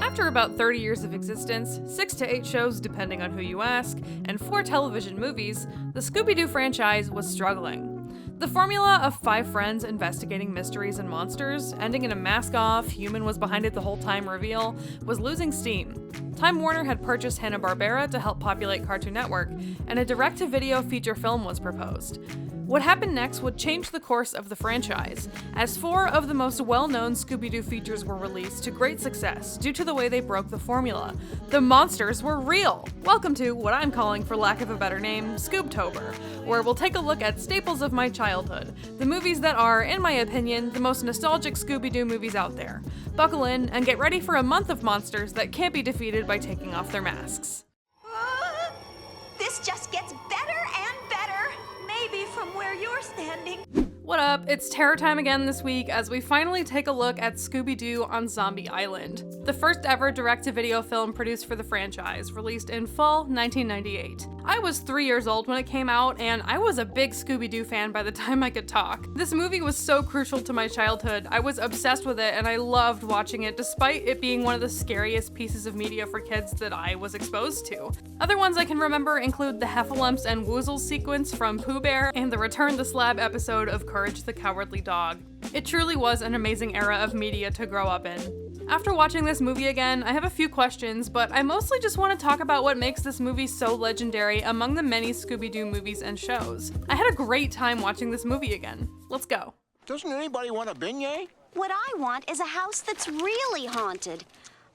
After about 30 years of existence, 6 to 8 shows depending on who you ask, and 4 television movies, the Scooby Doo franchise was struggling. The formula of 5 friends investigating mysteries and monsters, ending in a mask-off, human was behind it the whole time reveal, was losing steam. Time Warner had purchased Hanna-Barbera to help populate Cartoon Network, and a direct-to-video feature film was proposed. What happened next would change the course of the franchise, as 4 of the most well-known Scooby-Doo features were released to great success due to the way they broke the formula. The monsters were real! Welcome to what I'm calling, for lack of a better name, Scoobtober, where we'll take a look at staples of my childhood, the movies that are, in my opinion, the most nostalgic Scooby-Doo movies out there. Buckle in and get ready for a month of monsters that can't be defeated by taking off their masks. This just gets better and better. Maybe from where you're standing. What up? It's terror time again this week as we finally take a look at Scooby Doo on Zombie Island, the first ever direct-to-video film produced for the franchise, released in fall 1998. I was 3 years old when it came out, and I was a big Scooby Doo fan by the time I could talk. This movie was so crucial to my childhood. I was obsessed with it, and I loved watching it, despite it being one of the scariest pieces of media for kids that I was exposed to. Other ones I can remember include the Heffalumps and Woozles sequence from Pooh Bear, and the Return to Slab episode of Courage the Cowardly Dog. It truly was an amazing era of media to grow up in. After watching this movie again, I have a few questions, but I mostly just want to talk about what makes this movie so legendary among the many Scooby-Doo movies and shows. I had a great time watching this movie again. Let's go. Doesn't anybody want a beignet? What I want is a house that's really haunted.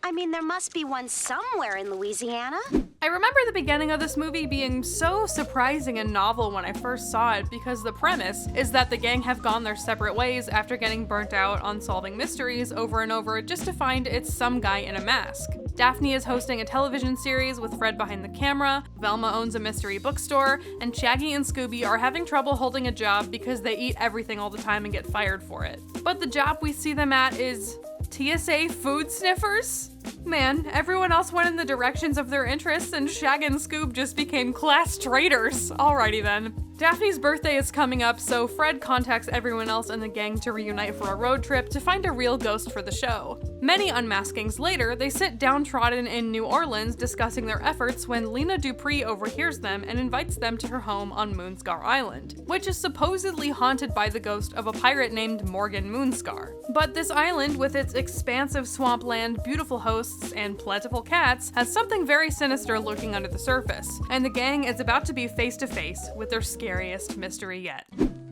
I mean, there must be one somewhere in Louisiana. I remember the beginning of this movie being so surprising and novel when I first saw it because the premise is that the gang have gone their separate ways after getting burnt out on solving mysteries over and over just to find it's some guy in a mask. Daphne is hosting a television series with Fred behind the camera, Velma owns a mystery bookstore, and Shaggy and Scooby are having trouble holding a job because they eat everything all the time and get fired for it. But the job we see them at is TSA food sniffers? Man, everyone else went in the directions of their interests and Shag and Scoob just became class traitors. Alrighty then. Daphne's birthday is coming up, so Fred contacts everyone else in the gang to reunite for a road trip to find a real ghost for the show. Many unmaskings later, they sit downtrodden in New Orleans discussing their efforts when Lena Dupree overhears them and invites them to her home on Moonscar Island, which is supposedly haunted by the ghost of a pirate named Morgan Moonscar. But this island, with its expansive swampland, beautiful hosts, and plentiful cats, has something very sinister lurking under the surface, and the gang is about to be face to face with their scariest mystery yet.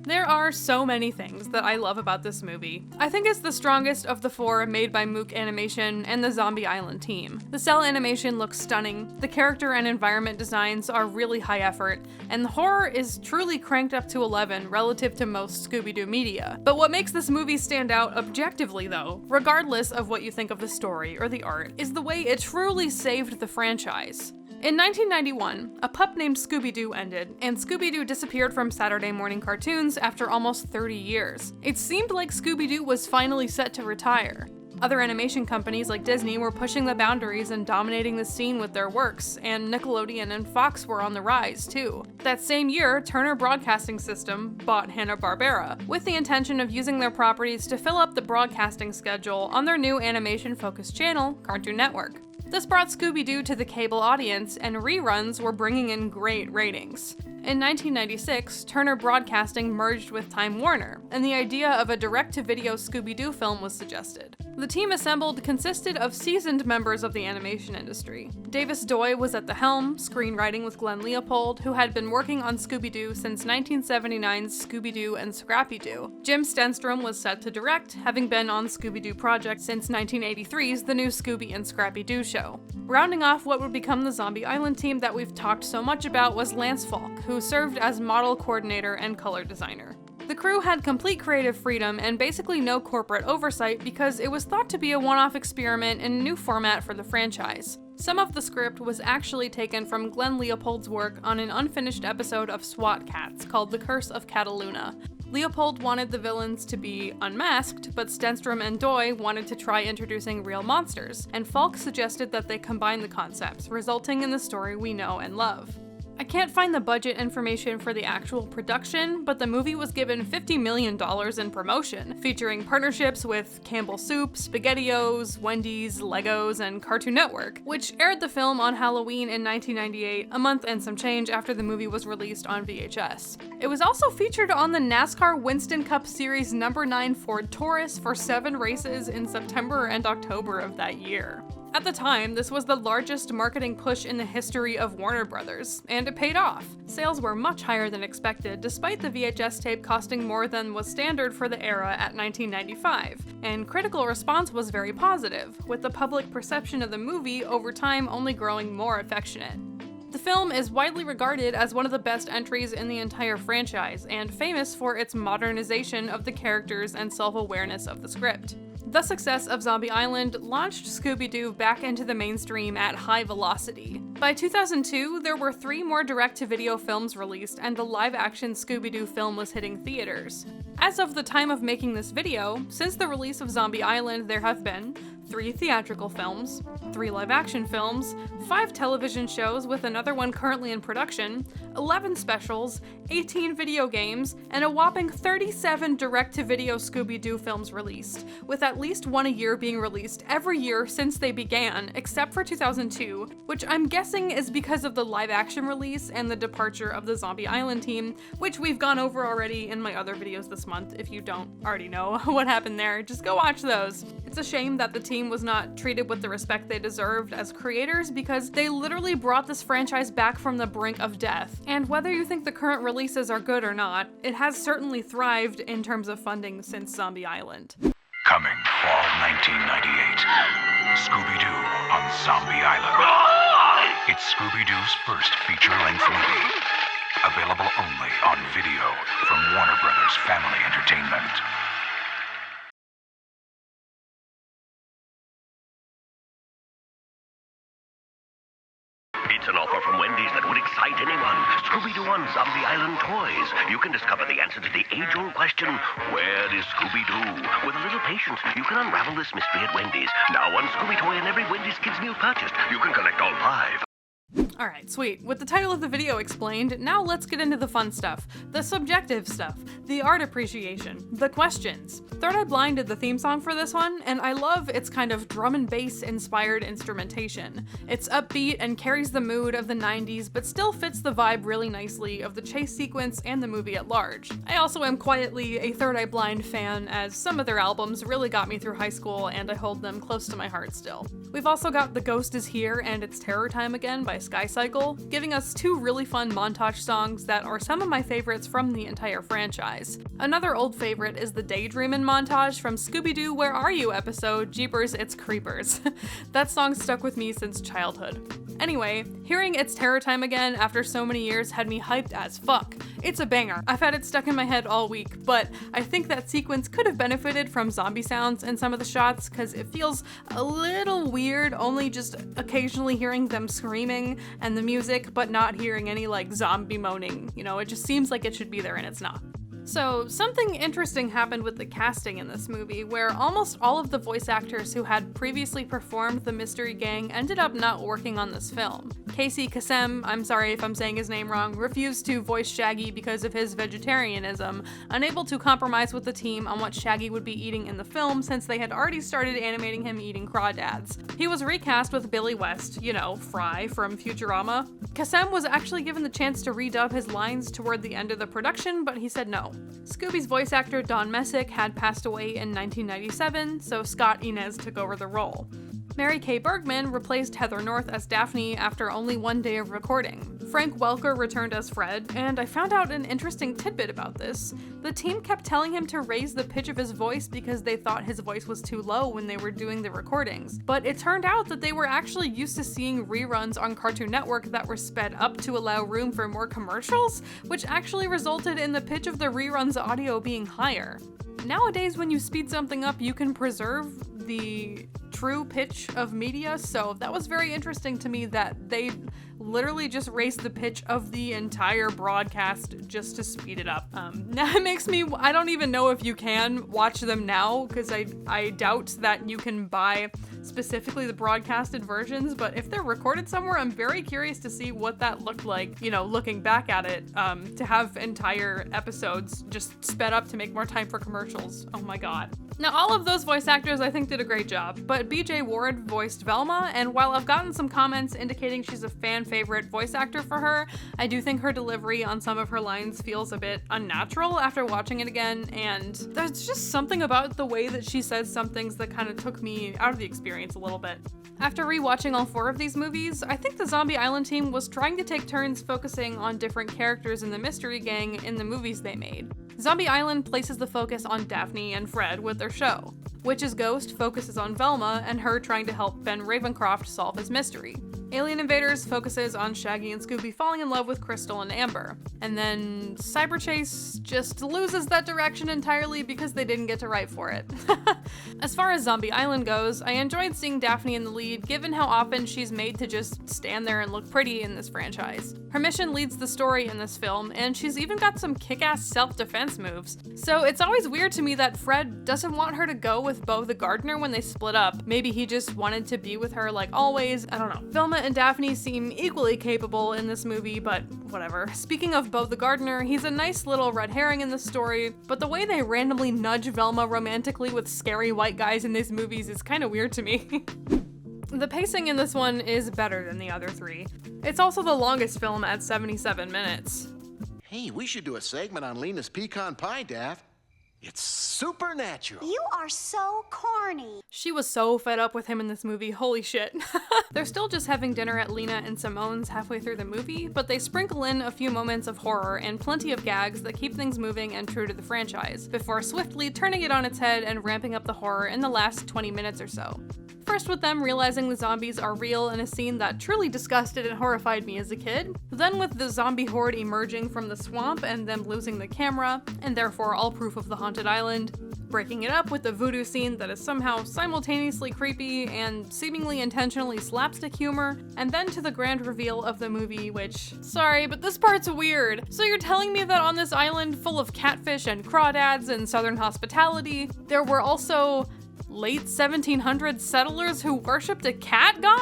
There are so many things that I love about this movie. I think it's the strongest of the 4 made by Mook Animation and the Zombie Island team. The cell animation looks stunning, the character and environment designs are really high effort, and the horror is truly cranked up to 11 relative to most Scooby-Doo media. But what makes this movie stand out objectively though, regardless of what you think of the story or the art, is the way it truly saved the franchise. In 1991, a pup named Scooby-Doo ended, and Scooby-Doo disappeared from Saturday morning cartoons after almost 30 years. It seemed like Scooby-Doo was finally set to retire. Other animation companies like Disney were pushing the boundaries and dominating the scene with their works, and Nickelodeon and Fox were on the rise too. That same year, Turner Broadcasting System bought Hanna-Barbera, with the intention of using their properties to fill up the broadcasting schedule on their new animation-focused channel, Cartoon Network. This brought Scooby-Doo to the cable audience, and reruns were bringing in great ratings. In 1996, Turner Broadcasting merged with Time Warner, and the idea of a direct-to-video Scooby-Doo film was suggested. The team assembled consisted of seasoned members of the animation industry. Davis Doy was at the helm, screenwriting with Glenn Leopold, who had been working on Scooby-Doo since 1979's Scooby-Doo and Scrappy-Doo. Jim Stenstrom was set to direct, having been on Scooby-Doo project since 1983's The New Scooby and Scrappy-Doo Show. Rounding off what would become the Zombie Island team that we've talked so much about was Lance Falk, who served as model coordinator and color designer. The crew had complete creative freedom and basically no corporate oversight because it was thought to be a one-off experiment in a new format for the franchise. Some of the script was actually taken from Glenn Leopold's work on an unfinished episode of SWAT Cats called The Curse of Cataluna. Leopold wanted the villains to be unmasked, but Stenstrom and Doy wanted to try introducing real monsters, and Falk suggested that they combine the concepts, resulting in the story we know and love. I can't find the budget information for the actual production, but the movie was given $50 million in promotion, featuring partnerships with Campbell Soup, SpaghettiOs, Wendy's, Legos, and Cartoon Network, which aired the film on Halloween in 1998, a month and some change after the movie was released on VHS. It was also featured on the NASCAR Winston Cup Series No. 9 Ford Taurus for 7 races in September and October of that year. At the time, this was the largest marketing push in the history of Warner Brothers, and it paid off. Sales were much higher than expected, despite the VHS tape costing more than was standard for the era at 1995, and critical response was very positive, with the public perception of the movie over time only growing more affectionate. The film is widely regarded as one of the best entries in the entire franchise, and famous for its modernization of the characters and self-awareness of the script. The success of Zombie Island launched Scooby Doo back into the mainstream at high velocity. By 2002, there were 3 more direct-to-video films released, and the live-action Scooby Doo film was hitting theaters. As of the time of making this video, since the release of Zombie Island, there have been 3 theatrical films, 3 live-action films, 5 television shows with another one currently in production, 11 specials, 18 video games, and a whopping 37 direct-to-video Scooby-Doo films released, with at least one a year being released every year since they began, except for 2002, which I'm guessing is because of the live-action release and the departure of the Zombie Island team, which we've gone over already in my other videos this month. If you don't already know what happened there, just go watch those. It's a shame that the team was not treated with the respect they deserved as creators, because they literally brought this franchise back from the brink of death. And whether you think the current releases are good or not, it has certainly thrived in terms of funding since Zombie Island. Coming fall 1998, Scooby Doo on Zombie Island. It's Scooby Doo's first feature-length movie. Available only on video from Warner Brothers Family Entertainment. It's an offer from Wendy's that would excite anyone. Scooby-Doo on Zombie Island toys. You can discover the answer to the age-old question, where is Scooby-Doo? With a little patience, you can unravel this mystery at Wendy's. Now one Scooby toy in every Wendy's Kids meal purchased. You can collect all 5. Alright, sweet. With the title of the video explained, now let's get into the fun stuff. The subjective stuff. The art appreciation. The questions. Third Eye Blind did the theme song for this one, and I love its kind of drum and bass inspired instrumentation. It's upbeat and carries the mood of the 90s, but still fits the vibe really nicely of the chase sequence and the movie at large. I also am quietly a Third Eye Blind fan, as some of their albums really got me through high school, and I hold them close to my heart still. We've also got The Ghost Is Here and It's Terror Time Again by Sky Cycle, giving us 2 really fun montage songs that are some of my favorites from the entire franchise. Another old favorite is the Daydreamin' montage from Scooby-Doo Where Are You episode, Jeepers It's Creepers. That song stuck with me since childhood. Anyway, hearing It's Terror Time Again after so many years had me hyped as fuck. It's a banger. I've had it stuck in my head all week, but I think that sequence could have benefited from zombie sounds in some of the shots, because it feels a little weird only just occasionally hearing them screaming and the music, but not hearing any like zombie moaning. You know, it just seems like it should be there and it's not. So, something interesting happened with the casting in this movie, where almost all of the voice actors who had previously performed the Mystery Gang ended up not working on this film. Casey Kasem, I'm sorry if I'm saying his name wrong, refused to voice Shaggy because of his vegetarianism, unable to compromise with the team on what Shaggy would be eating in the film since they had already started animating him eating crawdads. He was recast with Billy West, you know, Fry from Futurama. Kasem was actually given the chance to redub his lines toward the end of the production, but he said no. Scooby's voice actor Don Messick had passed away in 1997, so Scott Inez took over the role. Mary Kay Bergman replaced Heather North as Daphne after only 1 day of recording. Frank Welker returned as Fred, and I found out an interesting tidbit about this. The team kept telling him to raise the pitch of his voice because they thought his voice was too low when they were doing the recordings. But it turned out that they were actually used to seeing reruns on Cartoon Network that were sped up to allow room for more commercials, which actually resulted in the pitch of the reruns audio being higher. Nowadays, when you speed something up, you can preserve the true pitch of media, so that was very interesting to me that they literally just raised the pitch of the entire broadcast just to speed it up. That makes me, I don't even know if you can watch them now, because I doubt that you can buy specifically the broadcasted versions, but if they're recorded somewhere, I'm very curious to see what that looked like, you know, looking back at it, to have entire episodes just sped up to make more time for commercials. Oh my god. Now, all of those voice actors I think did a great job, but BJ Ward voiced Velma, and while I've gotten some comments indicating she's a fan favorite voice actor for her, I do think her delivery on some of her lines feels a bit unnatural after watching it again, and there's just something about the way that she says some things that kind of took me out of the experience a little bit. After rewatching all 4 of these movies, I think the Zombie Island team was trying to take turns focusing on different characters in the Mystery Gang in the movies they made. Zombie Island places the focus on Daphne and Fred with their show. Witch's Ghost focuses on Velma and her trying to help Ben Ravencroft solve his mystery. Alien Invaders focuses on Shaggy and Scooby falling in love with Crystal and Amber. And then Cyber Chase just loses that direction entirely because they didn't get to write for it. As far as Zombie Island goes, I enjoyed seeing Daphne in the lead given how often she's made to just stand there and look pretty in this franchise. Her mission leads the story in this film, and she's even got some kick-ass self-defense moves. So it's always weird to me that Fred doesn't want her to go with Beau the gardener when they split up. Maybe he just wanted to be with her like always, I don't know. Velma and Daphne seem equally capable in this movie, but whatever. Speaking of Beau the gardener, he's a nice little red herring in this story, but the way they randomly nudge Velma romantically with scary white guys in these movies is kind of weird to me. The pacing in this one is better than the other 3. It's also the longest film at 77 minutes. Hey, we should do a segment on Lena's pecan pie, Daff. It's supernatural. You are so corny. She was so fed up with him in this movie, holy shit. They're still just having dinner at Lena and Simone's halfway through the movie, but they sprinkle in a few moments of horror and plenty of gags that keep things moving and true to the franchise, before swiftly turning it on its head and ramping up the horror in the last 20 minutes or so. First with them realizing the zombies are real in a scene that truly disgusted and horrified me as a kid, then with the zombie horde emerging from the swamp and them losing the camera, and therefore all proof of the haunted island, breaking it up with the voodoo scene that is somehow simultaneously creepy and seemingly intentionally slapstick humor, and then to the grand reveal of the movie, which, sorry, but this part's weird. So you're telling me that on this island full of catfish and crawdads and southern hospitality, there were also late 1700s settlers who worshipped a cat god?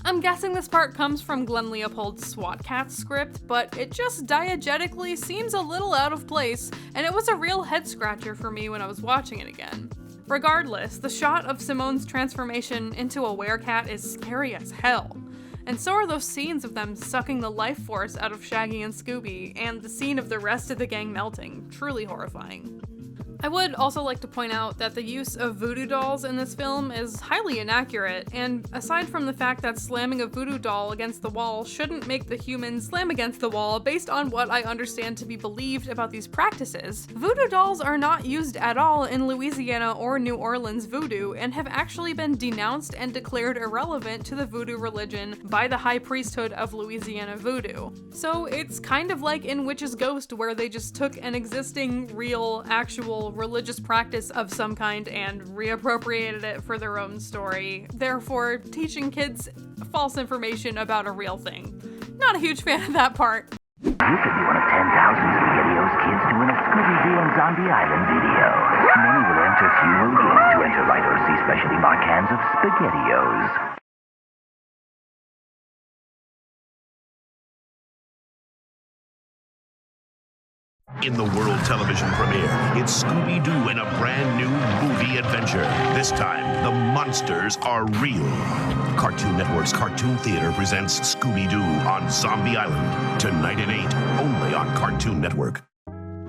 I'm guessing this part comes from Glenn Leopold's SWAT Cats script, but it just diegetically seems a little out of place, and it was a real head scratcher for me when I was watching it again. Regardless, the shot of Simone's transformation into a werecat is scary as hell. And so are those scenes of them sucking the life force out of Shaggy and Scooby, and the scene of the rest of the gang melting. Truly horrifying. I would also like to point out that the use of voodoo dolls in this film is highly inaccurate, and aside from the fact that slamming a voodoo doll against the wall shouldn't make the human slam against the wall based on what I understand to be believed about these practices, voodoo dolls are not used at all in Louisiana or New Orleans voodoo and have actually been denounced and declared irrelevant to the voodoo religion by the high priesthood of Louisiana voodoo. So it's kind of like in Witch's Ghost, where they just took an existing, real, actual religious practice of some kind and reappropriated it for their own story, therefore teaching kids false information about a real thing. Not a huge fan of that part. You could be one of 10,000 SpaghettiOs kids to win a Scooby Doo on Zombie Island video. Many will enter, few will win. To enter, write or see specially marked cans of SpaghettiOs. In the world television premiere, it's Scooby Doo in a brand new movie adventure. This time, the monsters are real. Cartoon Network's Cartoon Theater presents Scooby Doo on Zombie Island. Tonight at 8, only on Cartoon Network.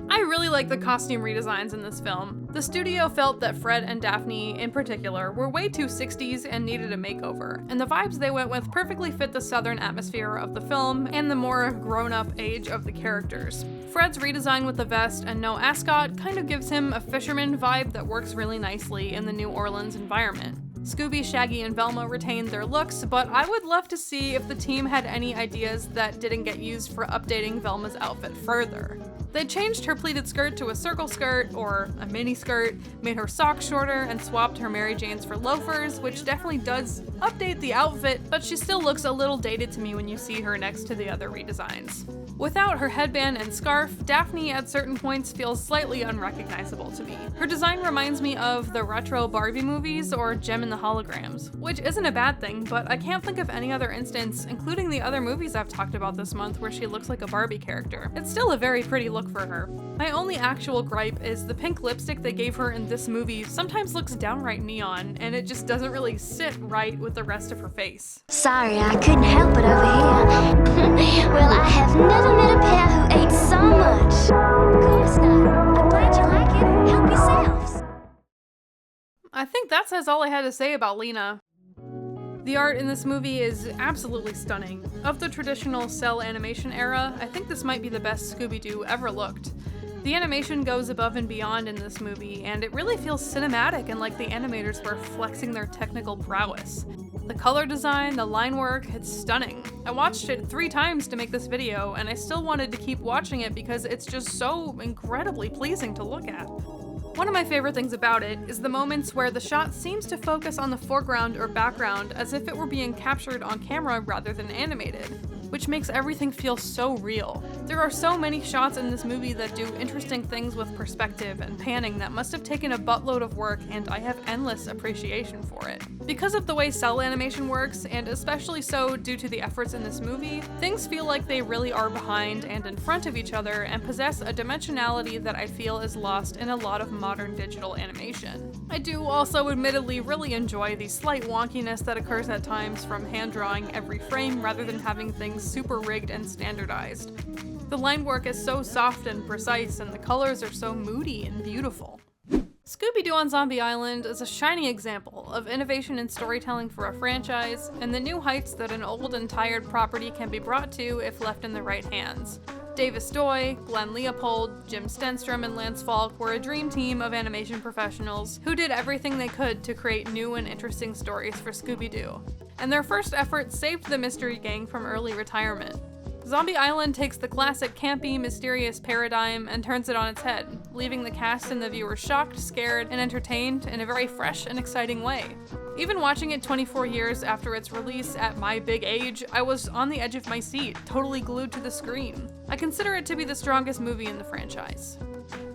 I really like the costume redesigns in this film. The studio felt that Fred and Daphne, in particular, were way too 60s and needed a makeover, and the vibes they went with perfectly fit the southern atmosphere of the film and the more grown-up age of the characters. Fred's redesign with the vest and no ascot kind of gives him a fisherman vibe that works really nicely in the New Orleans environment. Scooby, Shaggy, and Velma retained their looks, but I would love to see if the team had any ideas that didn't get used for updating Velma's outfit further. They changed her pleated skirt to a circle skirt, or a mini skirt, made her socks shorter, and swapped her Mary Janes for loafers, which definitely does update the outfit, but she still looks a little dated to me when you see her next to the other redesigns. Without her headband and scarf, Daphne at certain points feels slightly unrecognizable to me. Her design reminds me of the retro Barbie movies or Gem and the Holograms, which isn't a bad thing, but I can't think of any other instance, including the other movies I've talked about this month, where she looks like a Barbie character. It's still a very pretty look for her. My only actual gripe is the pink lipstick they gave her in this movie sometimes looks downright neon, and it just doesn't really sit right with the rest of her face. Sorry, I couldn't help it over here. Well, I have never met a pair who ate so much. Of course not. I'm glad you like it. Help yourselves. I think that says all I had to say about Lena. The art in this movie is absolutely stunning. Of the traditional cell animation era, I think this might be the best Scooby Doo ever looked. The animation goes above and beyond in this movie, and it really feels cinematic and like the animators were flexing their technical prowess. The color design, the line work, it's stunning. I watched it 3 times to make this video, and I still wanted to keep watching it because it's just so incredibly pleasing to look at. One of my favorite things about it is the moments where the shot seems to focus on the foreground or background as if it were being captured on camera rather than animated, which makes everything feel so real. There are so many shots in this movie that do interesting things with perspective and panning that must have taken a buttload of work, and I have endless appreciation for it. Because of the way cell animation works, and especially so due to the efforts in this movie, things feel like they really are behind and in front of each other and possess a dimensionality that I feel is lost in a lot of modern digital animation. I do also admittedly really enjoy the slight wonkiness that occurs at times from hand drawing every frame rather than having things super rigged and standardized. The line work is so soft and precise, and the colors are so moody and beautiful. Scooby Doo on Zombie Island is a shining example of innovation in storytelling for a franchise, and the new heights that an old and tired property can be brought to if left in the right hands. Davis Doy, Glenn Leopold, Jim Stenstrom, and Lance Falk were a dream team of animation professionals who did everything they could to create new and interesting stories for Scooby Doo. And their first effort saved the Mystery Gang from early retirement. Zombie Island takes the classic campy, mysterious paradigm and turns it on its head, leaving the cast and the viewer shocked, scared, and entertained in a very fresh and exciting way. Even watching it 24 years after its release at my big age, I was on the edge of my seat, totally glued to the screen. I consider it to be the strongest movie in the franchise.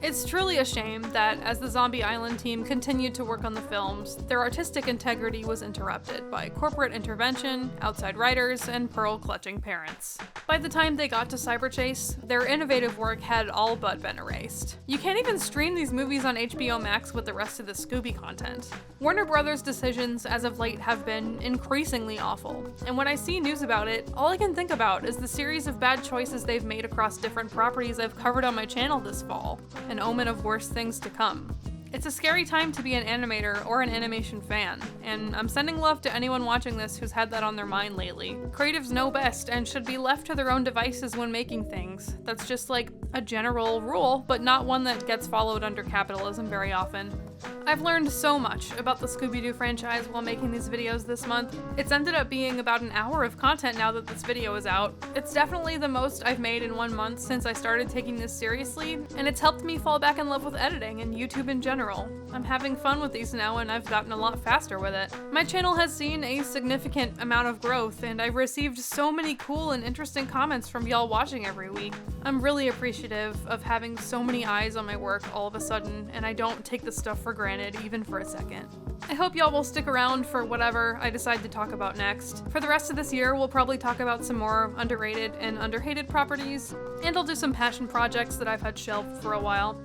It's truly a shame that, as the Zombie Island team continued to work on the films, their artistic integrity was interrupted by corporate intervention, outside writers, and pearl-clutching parents. By the time they got to Cyberchase, their innovative work had all but been erased. You can't even stream these movies on HBO Max with the rest of the Scooby content. Warner Brothers' decisions as of late have been increasingly awful, and when I see news about it, all I can think about is the series of bad choices they've made across different properties I've covered on my channel this fall. An omen of worse things to come. It's a scary time to be an animator or an animation fan, and I'm sending love to anyone watching this who's had that on their mind lately. Creatives know best and should be left to their own devices when making things. That's just like a general rule, but not one that gets followed under capitalism very often. I've learned so much about the Scooby Doo franchise while making these videos this month. It's ended up being about an hour of content now that this video is out. It's definitely the most I've made in 1 month since I started taking this seriously, and it's helped me fall back in love with editing and YouTube in general. I'm having fun with these now, and I've gotten a lot faster with it. My channel has seen a significant amount of growth, and I've received so many cool and interesting comments from y'all watching every week. I'm really appreciative of having so many eyes on my work all of a sudden, and I don't take this stuff for granted even for a second. I hope y'all will stick around for whatever I decide to talk about next. For the rest of this year, we'll probably talk about some more underrated and underhated properties, and I'll do some passion projects that I've had shelved for a while.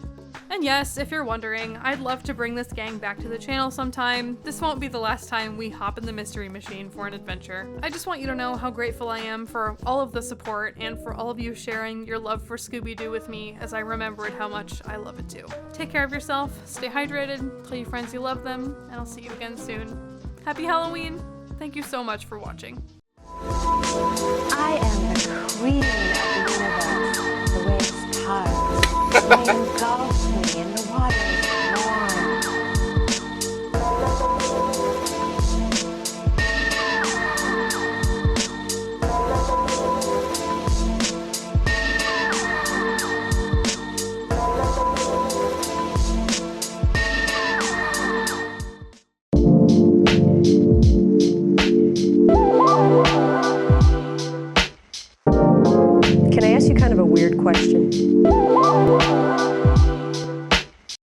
And yes, if you're wondering, I'd love to bring this gang back to the channel sometime. This won't be the last time we hop in the mystery machine for an adventure. I just want you to know how grateful I am for all of the support and for all of you sharing your love for Scooby Doo with me as I remembered how much I love it too. Take care of yourself, stay hydrated, tell your friends you love them, and I'll see you again soon. Happy Halloween! Thank you so much for watching. I am the queen of the universe. The waves part. They engulf me in the waters.